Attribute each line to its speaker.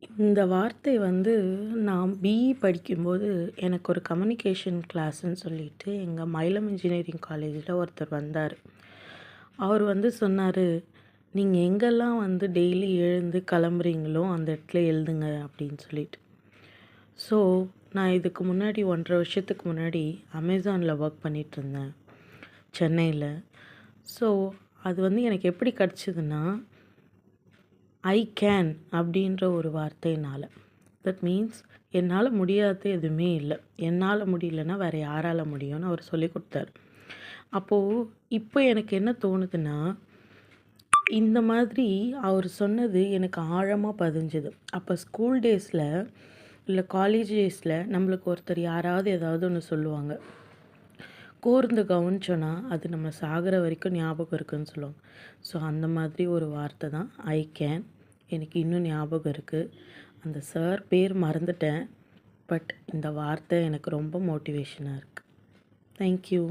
Speaker 1: இந்த வார்த்தை வந்து நான் பிஇ படிக்கும்போது எனக்கு ஒரு கம்யூனிகேஷன் கிளாஸ்ன்னு சொல்லிட்டு எங்கள் மயிலம் இன்ஜினியரிங் காலேஜில் ஒருத்தர் வந்தார். அவர் வந்து சொன்னார், நீங்கள் எங்கெல்லாம் வந்து டெய்லி எழுந்து கிளம்புறீங்களோ அந்த இடத்துல எழுதுங்க அப்படின்னு சொல்லிட்டு. ஸோ நான் இதுக்கு முன்னாடி 1.5 வருஷத்துக்கு முன்னாடி அமேசானில் ஒர்க் பண்ணிகிட்ருந்தேன் சென்னையில். ஸோ அது வந்து எனக்கு எப்படி கிடச்சிதுன்னா, ஐ கேன் அப்படின்ற ஒரு வார்த்தையினால். தட் மீன்ஸ் என்னால் முடியாதது எதுவுமே இல்லை. என்னால் முடியலன்னா வேறு யாரால் முடியும்னு அவர் சொல்லி கொடுத்தாரு. அப்போது இப்போ எனக்கு என்ன தோணுதுன்னா, இந்த மாதிரி அவர் சொன்னது எனக்கு ஆழமாக பதிஞ்சுது. அப்போ ஸ்கூல் டேஸில் இல்லை காலேஜ் டேஸில் நம்மளுக்கு ஒருத்தர் யாராவது ஏதாவது ஒன்று சொல்லுவாங்க. கூர்ந்து கவனிச்சோன்னா அது நம்ம சாகிற வரைக்கும் ஞாபகம் இருக்குதுன்னு சொல்லுவாங்க. ஸோ அந்த மாதிரி ஒரு வார்த்தை தான் ஐ கேன். எனக்கு இன்னும் ஞாபகம் இருக்குது. அந்த சார் பேர் மறந்துட்டேன். பட் இந்த வார்த்தை எனக்கு ரொம்ப மோட்டிவேஷனாக இருக்குது. தேங்க்யூ.